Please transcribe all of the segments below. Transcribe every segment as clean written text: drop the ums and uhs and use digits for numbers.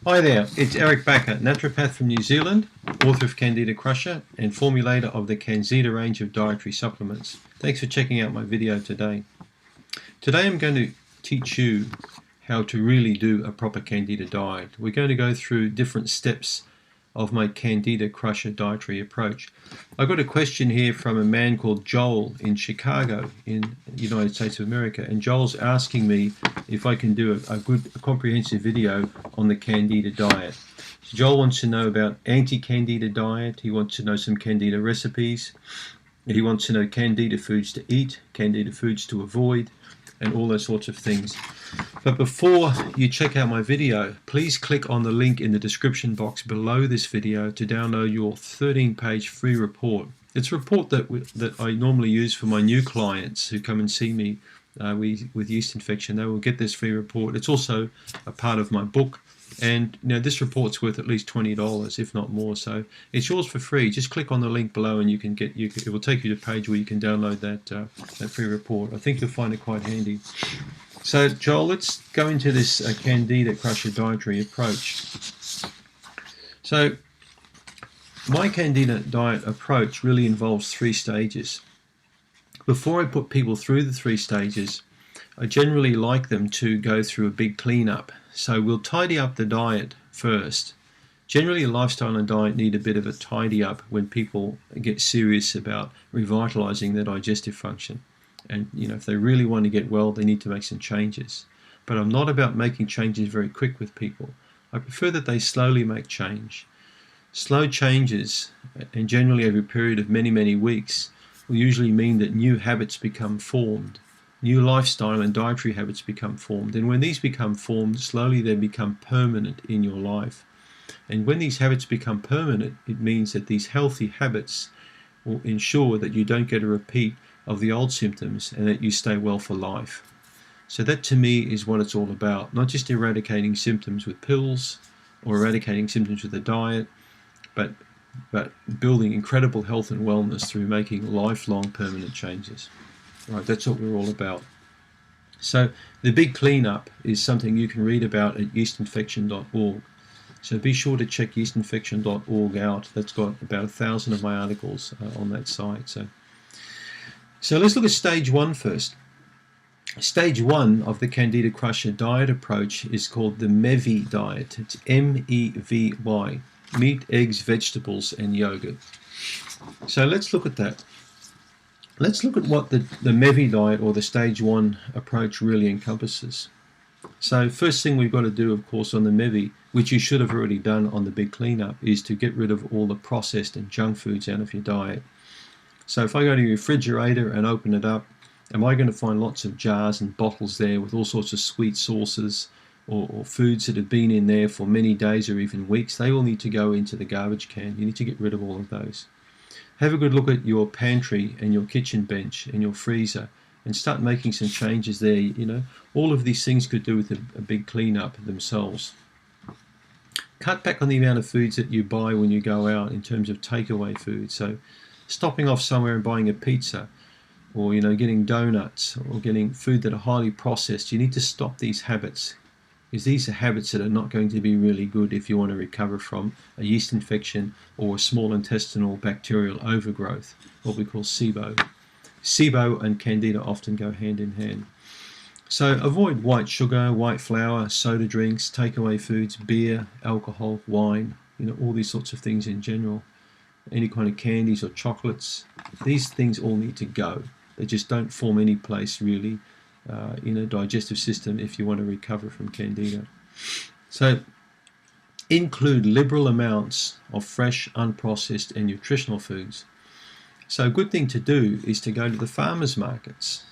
Hi there, it's Eric Bakker, naturopath from New Zealand, author of Candida Crusher and formulator of the Candida range of dietary supplements. Thanks for checking out my video today. Today I'm going to teach you how to really do a proper Candida diet. We're going to go through different steps of my Candida Crusher dietary approach. I got a question here from a man called Joel in Chicago in the United States of America, and Joel's asking me if I can do a comprehensive video on the Candida diet. So Joel wants to know about Anti-Candida Diet, he wants to know some Candida recipes, he wants to know Candida foods to eat, Candida foods to avoid, and all those sorts of things. But before you check out my video, please click on the link in the description box below this video to download your 13-page free report. It's a report that I normally use for my new clients who come and see me with yeast infection. They will get this free report. It's also a part of my book, and this report's worth at least $20, if not more. So it's yours for free. Just click on the link below, and it will take you to a page where you can download that free report. I think you'll find it quite handy. So Joel, let's go into this Candida Crusher dietary approach. So my Candida diet approach really involves 3 stages. Before I put people through the 3 stages, I generally like them to go through a big cleanup. So we'll tidy up the diet first. Generally, lifestyle and diet need a bit of a tidy up when people get serious about revitalizing their digestive function. And if they really want to get well, they need to make some changes. But I'm not about making changes very quick with people. I prefer that they slowly make change. Slow changes, and generally over a period of many, many weeks, will usually mean that new habits become formed. New lifestyle and dietary habits become formed. And when these become formed, slowly they become permanent in your life. And when these habits become permanent, it means that these healthy habits will ensure that you don't get a repeat of the old symptoms and that you stay well for life. So that to me is what it's all about. Not just eradicating symptoms with pills or eradicating symptoms with a diet, but building incredible health and wellness through making lifelong permanent changes. Right, that's what we're all about. So the big cleanup is something you can read about at yeastinfection.org. So be sure to check yeastinfection.org out. That's got about 1,000 of my articles on that site. So let's look at stage 1 first. Stage 1 of the Candida Crusher diet approach is called the MEVY diet. It's M-E-V-Y, meat, eggs, vegetables, and yogurt. So let's look at that. Let's look at what the MEVY diet or the stage 1 approach really encompasses. So first thing we've got to do, of course, on the MEVY, which you should have already done on the big cleanup, is to get rid of all the processed and junk foods out of your diet. So if I go to your refrigerator and open it up, am I going to find lots of jars and bottles there with all sorts of sweet sauces or foods that have been in there for many days or even weeks? They all need to go into the garbage can. You need to get rid of all of those. Have a good look at your pantry and your kitchen bench and your freezer and start making some changes there. All of these things could do with a big cleanup themselves. Cut back on the amount of foods that you buy when you go out in terms of takeaway food. So stopping off somewhere and buying a pizza, or getting donuts, or getting food that are highly processed. You need to stop these habits, because these are habits that are not going to be really good if you want to recover from a yeast infection or a small intestinal bacterial overgrowth, what we call SIBO. SIBO and Candida often go hand in hand. So avoid white sugar, white flour, soda drinks, takeaway foods, beer, alcohol, wine, all these sorts of things in general. Any kind of candies or chocolates, these things all need to go. They just don't form any place really in a digestive system if you want to recover from Candida. So include liberal amounts of fresh, unprocessed and nutritional foods. So a good thing to do is to go to the farmers markets.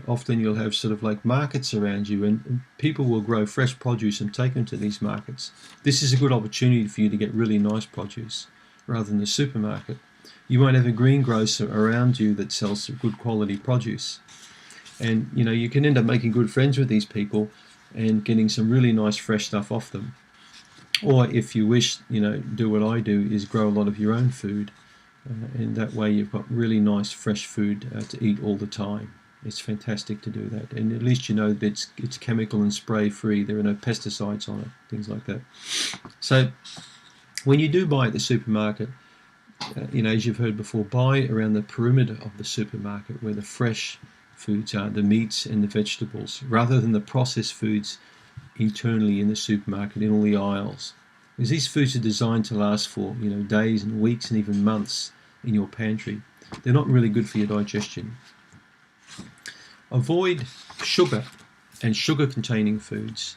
Often you'll have sort of like markets around you, and people will grow fresh produce and take them to these markets. This is a good opportunity for you to get really nice produce rather than the supermarket. You might have a greengrocer around you that sells good quality produce. And you can end up making good friends with these people and getting some really nice fresh stuff off them. Or if you wish, do what I do, is grow a lot of your own food. And that way you've got really nice fresh food to eat all the time. It's fantastic to do that, and at least you know that it's chemical and spray free. There are no pesticides on it, things like that. So when you do buy at the supermarket, as you've heard before, buy around the perimeter of the supermarket where the fresh foods are, the meats and the vegetables, rather than the processed foods internally in the supermarket in all the aisles. Because these foods are designed to last for days and weeks and even months in your pantry. They're not really good for your digestion. Avoid sugar and sugar-containing foods.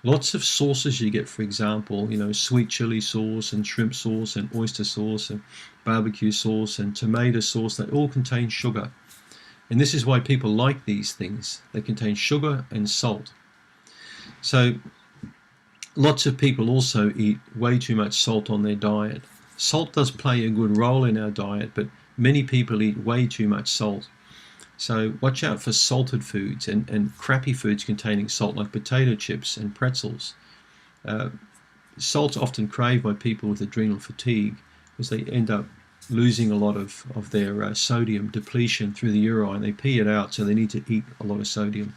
Lots of sauces you get, for example, sweet chili sauce and shrimp sauce and oyster sauce and barbecue sauce and tomato sauce, they all contain sugar. And this is why people like these things. They contain sugar and salt. So lots of people also eat way too much salt on their diet. Salt does play a good role in our diet, but many people eat way too much salt. So watch out for salted foods and crappy foods containing salt, like potato chips and pretzels. Salt's often craved by people with adrenal fatigue because they end up losing a lot of their sodium depletion through the urine. They pee it out, so they need to eat a lot of sodium.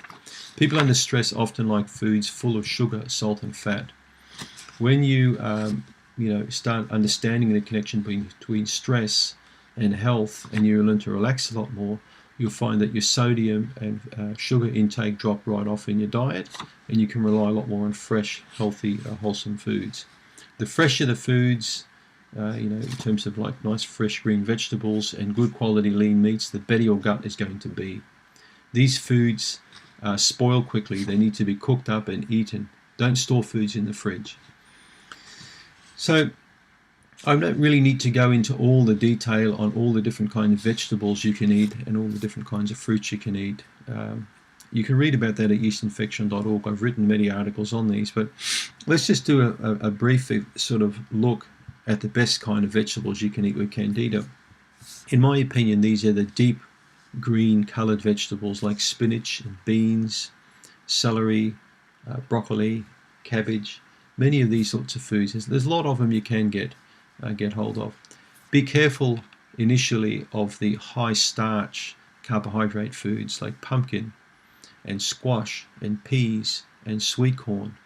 People under stress often like foods full of sugar, salt and fat. When you start understanding the connection between stress and health, and you learn to relax a lot more, you'll find that your sodium and sugar intake drop right off in your diet, and you can rely a lot more on fresh, healthy, wholesome foods. The fresher the foods, in terms of like nice fresh green vegetables and good quality lean meats, the better your gut is going to be. These foods spoil quickly. They need to be cooked up and eaten. Don't store foods in the fridge. So I don't really need to go into all the detail on all the different kinds of vegetables you can eat and all the different kinds of fruits you can eat. You can read about that at yeastinfection.org. I've written many articles on these, but let's just do a brief sort of look at the best kind of vegetables you can eat with Candida. In my opinion, these are the deep green coloured vegetables like spinach and beans, celery, broccoli, cabbage, many of these sorts of foods. There's a lot of them you can get hold of. Be careful initially of the high starch carbohydrate foods like pumpkin and squash and peas and sweet corn.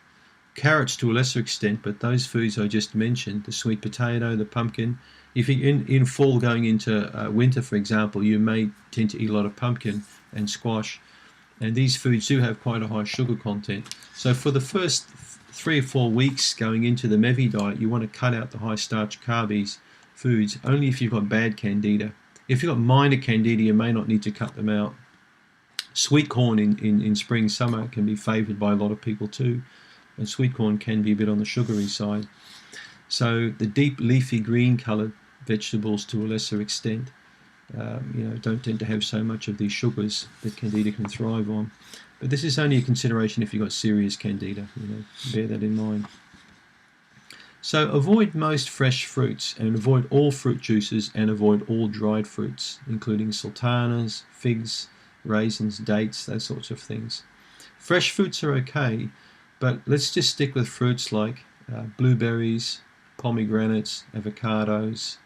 Carrots to a lesser extent, but those foods I just mentioned, the sweet potato, the pumpkin. If you're in fall going into winter, for example, you may tend to eat a lot of pumpkin and squash, and these foods do have quite a high sugar content. So for the first 3 or 4 weeks going into the MEVI diet, you want to cut out the high starch carbies foods only if you've got bad candida. If you've got minor candida, you may not need to cut them out. Sweet corn in spring, summer can be favoured by a lot of people too, and sweet corn can be a bit on the sugary side. So the deep leafy green coloured vegetables to a lesser extent don't tend to have so much of these sugars that candida can thrive on. But this is only a consideration if you've got serious candida, bear that in mind. So avoid most fresh fruits and avoid all fruit juices and avoid all dried fruits, including sultanas, figs, raisins, dates, those sorts of things. Fresh fruits are okay, but let's just stick with fruits like blueberries, pomegranates, avocados,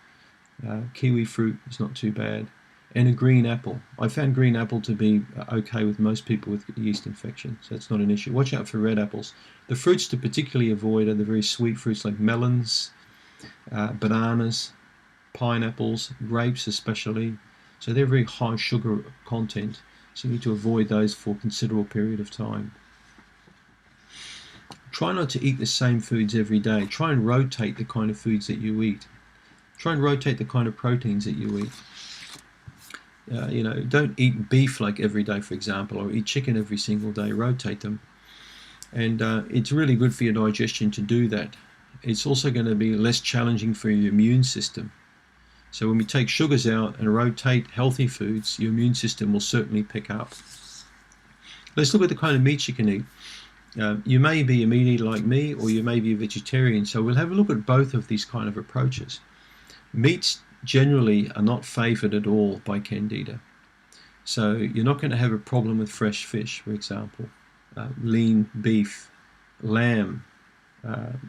kiwi fruit is not too bad, and a green apple. I found green apple to be okay with most people with yeast infection, so it's not an issue. Watch out for red apples. The fruits to particularly avoid are the very sweet fruits like melons, bananas, pineapples, grapes especially. So they're very high sugar content, so you need to avoid those for a considerable period of time. Try not to eat the same foods every day. Try and rotate the kind of foods that you eat. Try and rotate the kind of proteins that you eat. Don't eat beef like every day, for example, or eat chicken every single day. Rotate them. And it's really good for your digestion to do that. It's also going to be less challenging for your immune system. So when we take sugars out and rotate healthy foods, your immune system will certainly pick up. Let's look at the kind of meats you can eat. You may be a meat eater like me, or you may be a vegetarian, so we'll have a look at both of these kind of approaches. Meats generally are not favoured at all by candida. So you're not going to have a problem with fresh fish, for example. Lean beef, lamb,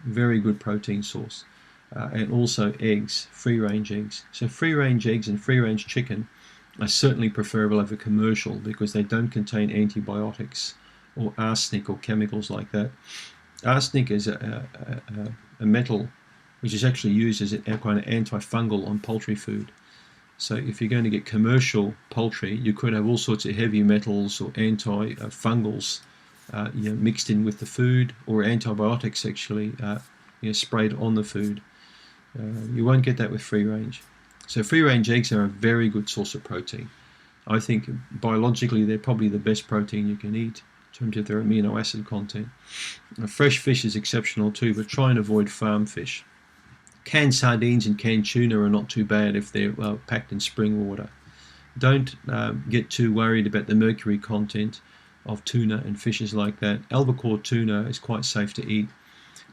very good protein source. And also eggs, free-range eggs. So free-range eggs and free-range chicken are certainly preferable over commercial because they don't contain antibiotics or arsenic or chemicals like that. Arsenic is a metal which is actually used as a kind of antifungal on poultry food. So if you're going to get commercial poultry, you could have all sorts of heavy metals or antifungals mixed in with the food, or antibiotics actually sprayed on the food. You won't get that with free range. So free range eggs are a very good source of protein. I think biologically they're probably the best protein you can eat in terms of their amino acid content. Fresh fish is exceptional too, but try and avoid farm fish. Canned sardines and canned tuna are not too bad if they're packed in spring water. Don't get too worried about the mercury content of tuna and fishes like that. Albacore tuna is quite safe to eat.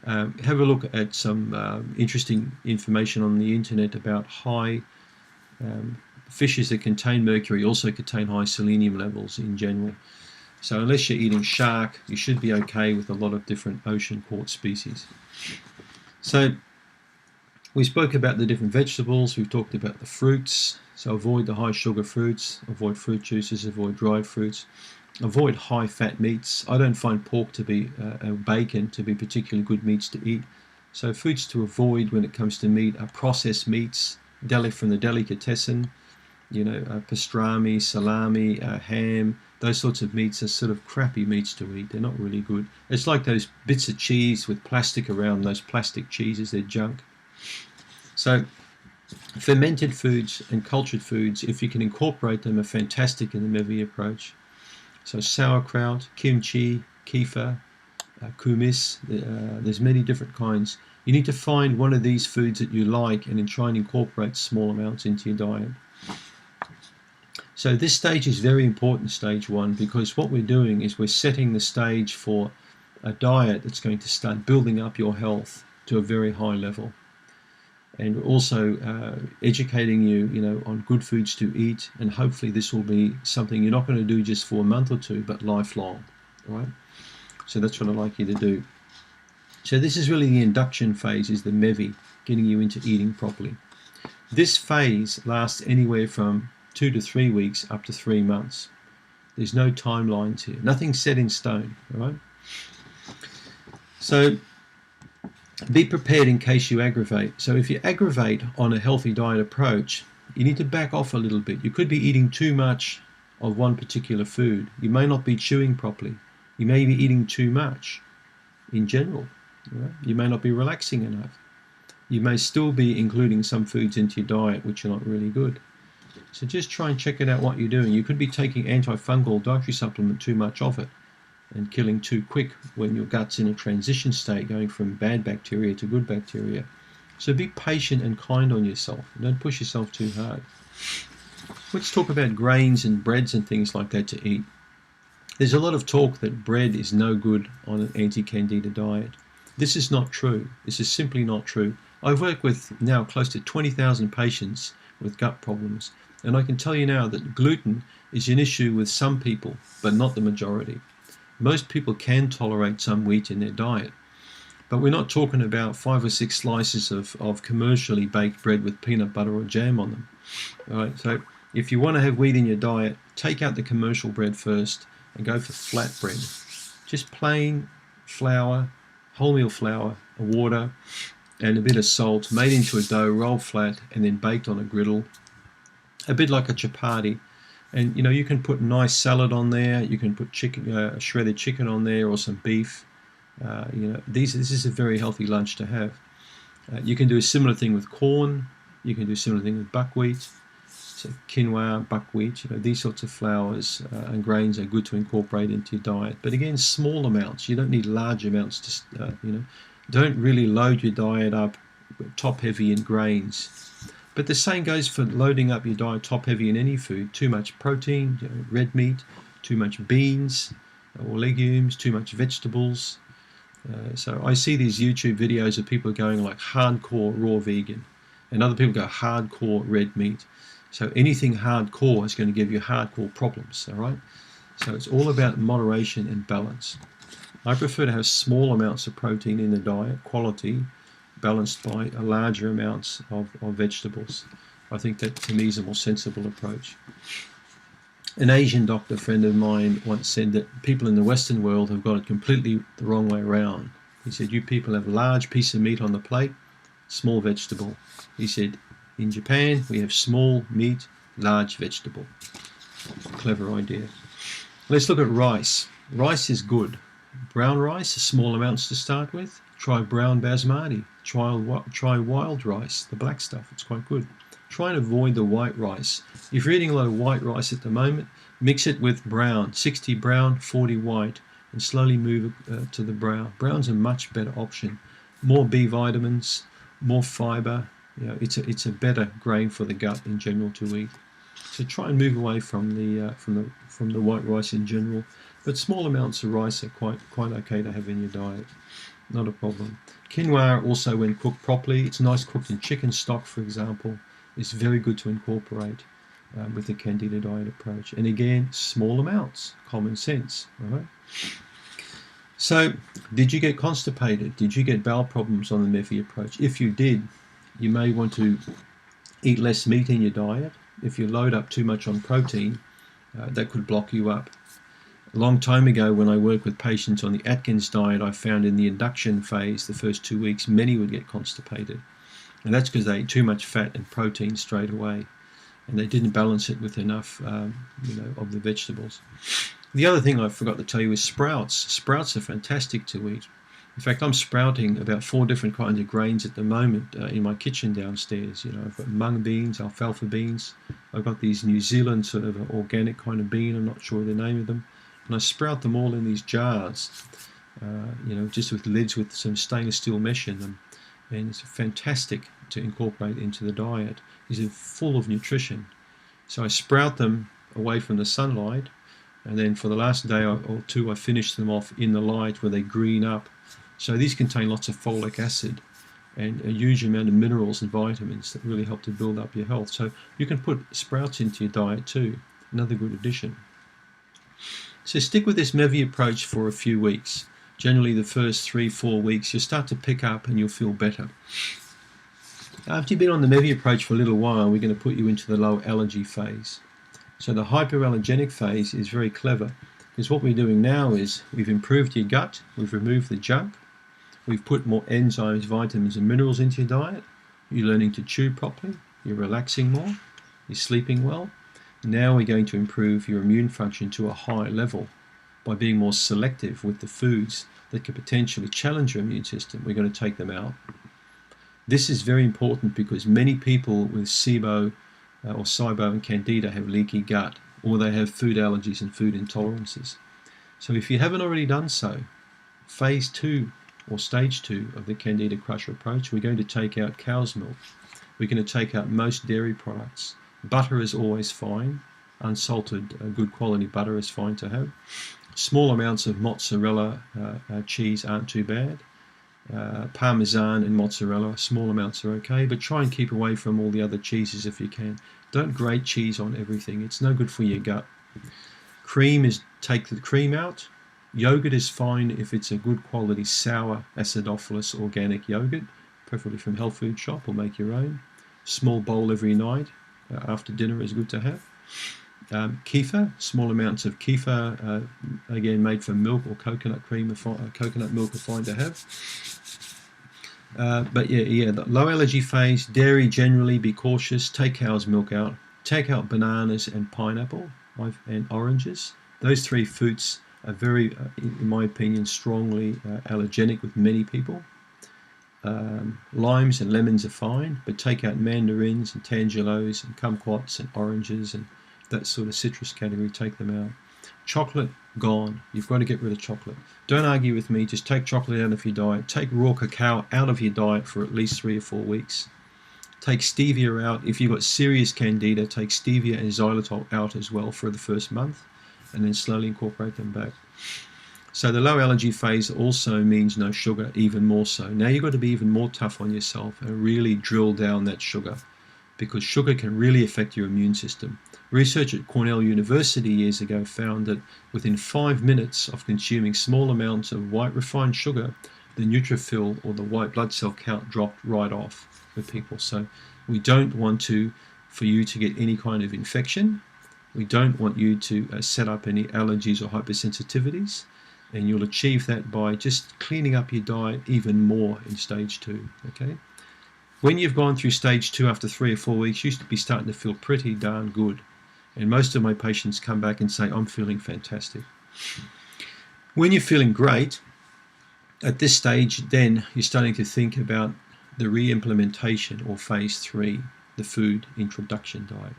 Have a look at some interesting information on the internet about high fishes that contain mercury also contain high selenium levels in general. So unless you're eating shark, you should be okay with a lot of different ocean caught species. So we spoke about the different vegetables, we've talked about the fruits, so avoid the high sugar fruits, avoid fruit juices, avoid dried fruits, avoid high fat meats. I don't find pork to be, bacon to be particularly good meats to eat. So foods to avoid when it comes to meat are processed meats, from the delicatessen, pastrami, salami, ham. Those sorts of meats are sort of crappy meats to eat. They're not really good. It's like those bits of cheese with plastic around, those plastic cheeses, they're junk. So fermented foods and cultured foods, if you can incorporate them, are fantastic in the MEVI approach. So sauerkraut, kimchi, kefir, kumis, there's many different kinds. You need to find one of these foods that you like and then try and incorporate small amounts into your diet. So this stage is very important, stage one, because what we're doing is we're setting the stage for a diet that's going to start building up your health to a very high level. And also educating you, on good foods to eat, and hopefully this will be something you're not going to do just for a month or two, but lifelong, all right? So that's what I'd like you to do. So this is really the induction phase, is the MEVI, getting you into eating properly. This phase lasts anywhere from 2 to 3 weeks up to 3 months. There's no timelines here, nothing set in stone, all right? So be prepared in case you aggravate. So if you aggravate on a healthy diet approach, you need to back off a little bit. You could be eating too much of one particular food. You may not be chewing properly. You may be eating too much in general. Right? You may not be relaxing enough. You may still be including some foods into your diet which are not really good. So just try and check it out what you're doing. You could be taking antifungal dietary supplement, too much of it, and killing too quick when your gut's in a transition state, going from bad bacteria to good bacteria. So be patient and kind on yourself. Don't push yourself too hard. Let's talk about grains and breads and things like that to eat. There's a lot of talk that bread is no good on an anti-candida diet. This is not true. This is simply not true. I've worked with now close to 20,000 patients with gut problems, and I can tell you now that gluten is an issue with some people, but not the majority. Most people can tolerate some wheat in their diet, but we're not talking about 5 or 6 slices of commercially baked bread with peanut butter or jam on them. All right, so if you want to have wheat in your diet, take out the commercial bread first and go for flat bread. Just plain flour, wholemeal flour, water, and a bit of salt, made into a dough, rolled flat, and then baked on a griddle, a bit like a chapati. And you can put nice salad on there. You can put chicken, shredded chicken on there, or some beef. This is a very healthy lunch to have. You can do a similar thing with corn. You can do a similar thing with buckwheat. So quinoa, buckwheat. These sorts of flours and grains are good to incorporate into your diet. But again, small amounts. You don't need large amounts to. Don't really load your diet up top heavy in grains. But the same goes for loading up your diet top heavy in any food. Too much protein, red meat, too much beans or legumes, too much vegetables. So I see these YouTube videos of people going like hardcore raw vegan, and other people go hardcore red meat. So anything hardcore is going to give you hardcore problems, all right? So it's all about moderation and balance. I prefer to have small amounts of protein in the diet, quality, balanced by larger amounts of vegetables. I think that to me is a more sensible approach. An Asian doctor friend of mine once said that people in the Western world have got it completely the wrong way around. He said, you people have a large piece of meat on the plate, small vegetable. He said, in Japan, we have small meat, large vegetable. Clever idea. Let's look at rice. Rice is good. Brown rice, small amounts to start with. Try brown basmati. Try wild rice, the black stuff. It's quite good. Try and avoid the white rice. If you're eating a lot of white rice at the moment, mix it with brown. 60 brown, 40 white, and slowly move to the brown. Brown's a much better option. More B vitamins, more fiber. You know, it's a better grain for the gut in general to eat. So try and move away from the white rice in general. But small amounts of rice are quite okay to have in your diet. Not a problem. Quinoa also, when cooked properly, it's nice cooked in chicken stock, for example. It's very good to incorporate with the Candida diet approach. And again, small amounts, common sense. All right. So, did you get constipated? Did you get bowel problems on the MEVI approach? If you did, you may want to eat less meat in your diet. If you load up too much on protein, that could block you up. A long time ago, when I worked with patients on the Atkins diet, I found in the induction phase, the first 2 weeks, many would get constipated. And that's because they ate too much fat and protein straight away. And they didn't balance it with enough of the vegetables. The other thing I forgot to tell you is sprouts. Sprouts are fantastic to eat. In fact, I'm sprouting about 4 different kinds of grains at the moment in my kitchen downstairs. You know, I've got mung beans, alfalfa beans. I've got these New Zealand sort of organic kind of bean. I'm not sure the name of them. And I sprout them all in these jars, just with lids with some stainless steel mesh in them. And it's fantastic to incorporate into the diet. These are full of nutrition. So I sprout them away from the sunlight, and then for the last day or two I finish them off in the light where they green up. So these contain lots of folic acid and a huge amount of minerals and vitamins that really help to build up your health. So you can put sprouts into your diet too, another good addition. So stick with this MEVI approach for a few weeks. Generally the first 3-4 weeks you'll start to pick up and you'll feel better. After you've been on the MEVI approach for a little while, we're going to put you into the low allergy phase. So the hypoallergenic phase is very clever, because what we're doing now is we've improved your gut, we've removed the junk, we've put more enzymes, vitamins and minerals into your diet, you're learning to chew properly, you're relaxing more, you're sleeping well. Now we're going to improve your immune function to a high level by being more selective with the foods that could potentially challenge your immune system. We're going to take them out. This is very important because many people with SIBO or SIBO and Candida have leaky gut, or they have food allergies and food intolerances. So if you haven't already done so, phase 2 or stage 2 of the Candida Crusher approach, we're going to take out cow's milk. We're going to take out most dairy products. Butter is always fine. Unsalted, good quality butter is fine to have. Small amounts of mozzarella cheese aren't too bad. Parmesan and mozzarella, small amounts are okay, but try and keep away from all the other cheeses if you can. Don't grate cheese on everything. It's no good for your gut. Cream is, take the cream out. Yogurt is fine if it's a good quality sour acidophilus organic yogurt, preferably from health food shop, or make your own. Small bowl every night after dinner is good to have. Kefir, small amounts of kefir, again made from milk or coconut cream, coconut milk are fine to have. But the low allergy phase, dairy generally, be cautious. Take cow's milk out. Take out bananas and pineapple and oranges. Those 3 fruits are very, in my opinion, strongly allergenic with many people. Limes and lemons are fine, but take out mandarins and tangelos and kumquats and oranges and that sort of citrus category, take them out. Chocolate, gone. You've got to get rid of chocolate. Don't argue with me, just take chocolate out of your diet. Take raw cacao out of your diet for at least 3 or 4 weeks. Take stevia out. If you've got serious candida, take stevia and xylitol out as well for the first month, and then slowly incorporate them back. So the low allergy phase also means no sugar, even more so. Now you've got to be even more tough on yourself and really drill down that sugar, because sugar can really affect your immune system. Research at Cornell University years ago found that within 5 minutes of consuming small amounts of white refined sugar, the neutrophil or the white blood cell count dropped right off with people. So we don't want to for you to get any kind of infection. We don't want you to set up any allergies or hypersensitivities, and you'll achieve that by just cleaning up your diet even more in stage 2. Okay. When you've gone through stage 2 after 3 or 4 weeks, you should be starting to feel pretty darn good. And most of my patients come back and say, I'm feeling fantastic. When you're feeling great, at this stage, then you're starting to think about the re-implementation or phase 3, the food introduction diet.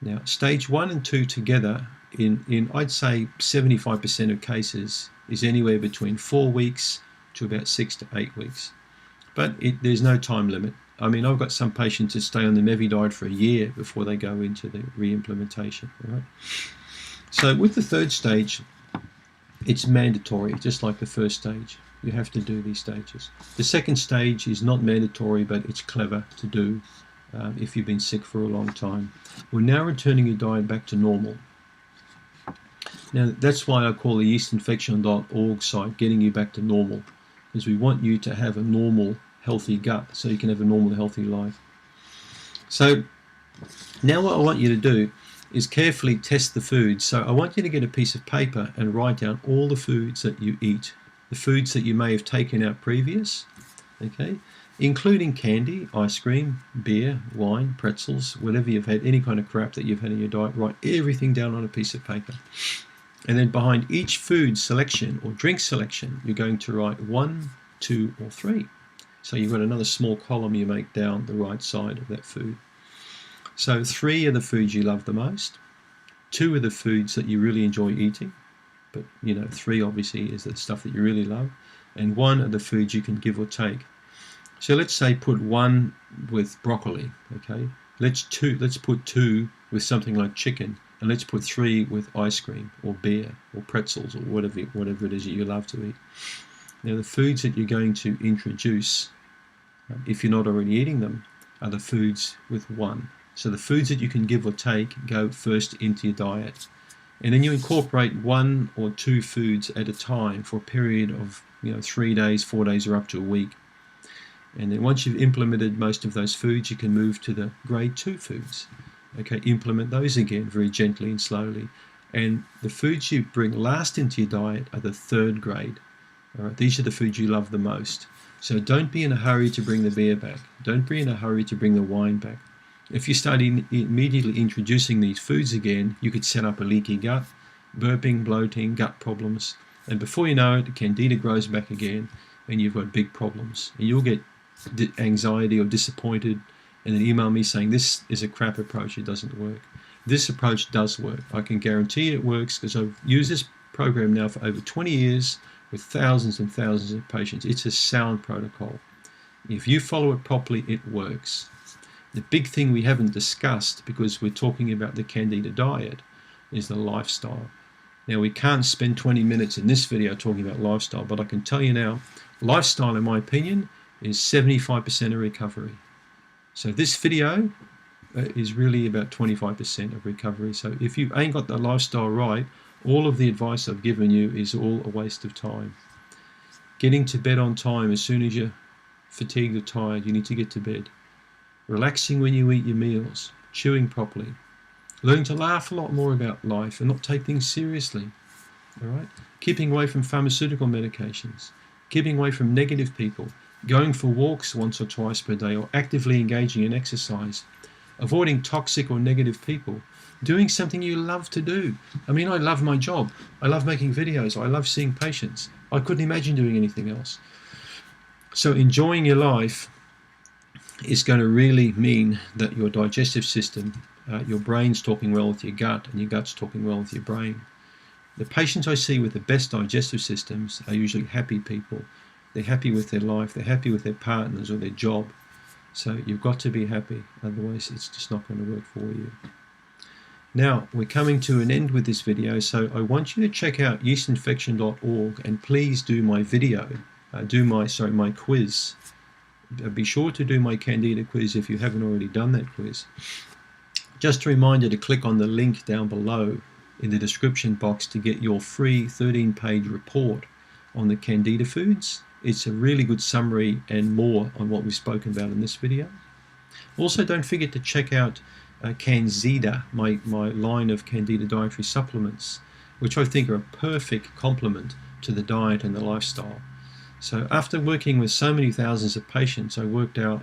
Now, stage 1 and 2 together, in I'd say 75% of cases, is anywhere between 4 weeks to about 6 to 8 weeks. But there's no time limit. I mean, I've got some patients that stay on the MEVI diet for a year before they go into the re-implementation. Right? So with the third stage, it's mandatory, just like the first stage. You have to do these stages. The second stage is not mandatory, but it's clever to do if you've been sick for a long time. We're now returning your diet back to normal. Now, that's why I call the yeastinfection.org site Getting You Back to Normal, because we want you to have a normal, healthy gut so you can have a normal, healthy life. So now what I want you to do is carefully test the foods. So I want you to get a piece of paper and write down all the foods that you eat, the foods that you may have taken out previous, okay, including candy, ice cream, beer, wine, pretzels, whatever you've had, any kind of crap that you've had in your diet. Write everything down on a piece of paper. And then behind each food selection or drink selection, you're going to write 1, 2, or 3. So you've got another small column you make down the right side of that food. So 3 are the foods you love the most. 2 are the foods that you really enjoy eating. But, 3 obviously is the stuff that you really love. And 1 are the foods you can give or take. So let's say put 1 with broccoli, okay? Let's put 2 with something like chicken. And let's put 3 with ice cream or beer or pretzels or whatever it is that you love to eat. Now the foods that you're going to introduce, if you're not already eating them, are the foods with 1. So the foods that you can give or take go first into your diet. And then you incorporate 1 or 2 foods at a time for a period of 3 days, 4 days, or up to a week. And then once you've implemented most of those foods, you can move to the grade 2 foods. Okay, implement those again very gently and slowly. And the foods you bring last into your diet are the 3rd grade. All right, these are the foods you love the most. So don't be in a hurry to bring the beer back. Don't be in a hurry to bring the wine back. If you start immediately introducing these foods again, you could set up a leaky gut, burping, bloating, gut problems. And before you know it, the candida grows back again and you've got big problems. And you'll get anxiety or disappointed and then email me saying this is a crap approach, it doesn't work. This approach does work. I can guarantee it works because I've used this program now for over 20 years with thousands and thousands of patients. It's a sound protocol. If you follow it properly, it works. The big thing we haven't discussed, because we're talking about the Candida diet, is the lifestyle. Now, we can't spend 20 minutes in this video talking about lifestyle, but I can tell you now, lifestyle, in my opinion, is 75% of recovery. So this video is really about 25% of recovery. So if you ain't got the lifestyle right, all of the advice I've given you is all a waste of time. Getting to bed on time as soon as you're fatigued or tired, you need to get to bed. Relaxing when you eat your meals, chewing properly, learning to laugh a lot more about life and not take things seriously. All right? Keeping away from pharmaceutical medications, keeping away from negative people, going for walks once or twice per day or actively engaging in exercise, avoiding toxic or negative people, doing something you love to do. I mean, I love my job. I love making videos. I love seeing patients. I couldn't imagine doing anything else. So enjoying your life is going to really mean that your digestive system, your brain's talking well with your gut and your gut's talking well with your brain. The patients I see with the best digestive systems are usually happy people. They're happy with their life, they're happy with their partners or their job. So you've got to be happy, otherwise it's just not going to work for you. Now, we're coming to an end with this video, so I want you to check out yeastinfection.org and please do my video, my quiz. Be sure to do my Candida quiz if you haven't already done that quiz. Just a reminder to click on the link down below in the description box to get your free 13-page report on the Candida foods. It's a really good summary and more on what we've spoken about in this video. Also, don't forget to check out Candida, my line of Candida dietary supplements, which I think are a perfect complement to the diet and the lifestyle. So after working with so many thousands of patients, I worked out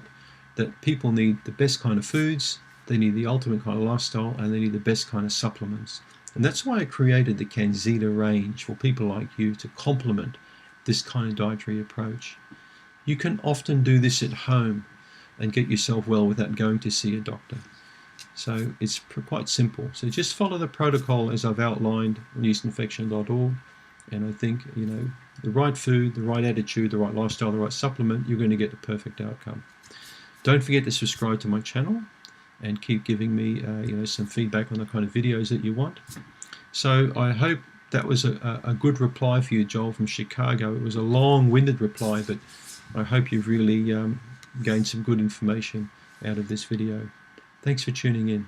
that people need the best kind of foods, they need the ultimate kind of lifestyle, and they need the best kind of supplements. And that's why I created the Candida range for people like you to complement this kind of dietary approach. You can often do this at home and get yourself well without going to see a doctor. So it's quite simple. So just follow the protocol as I've outlined on yeastinfection.org, and I think, you know, the right food, the right attitude, the right lifestyle, the right supplement, you're going to get the perfect outcome. Don't forget to subscribe to my channel and keep giving me some feedback on the kind of videos that you want. So I hope that was a good reply for you, Joel from Chicago. It was a long-winded reply, but I hope you've really gained some good information out of this video. Thanks for tuning in.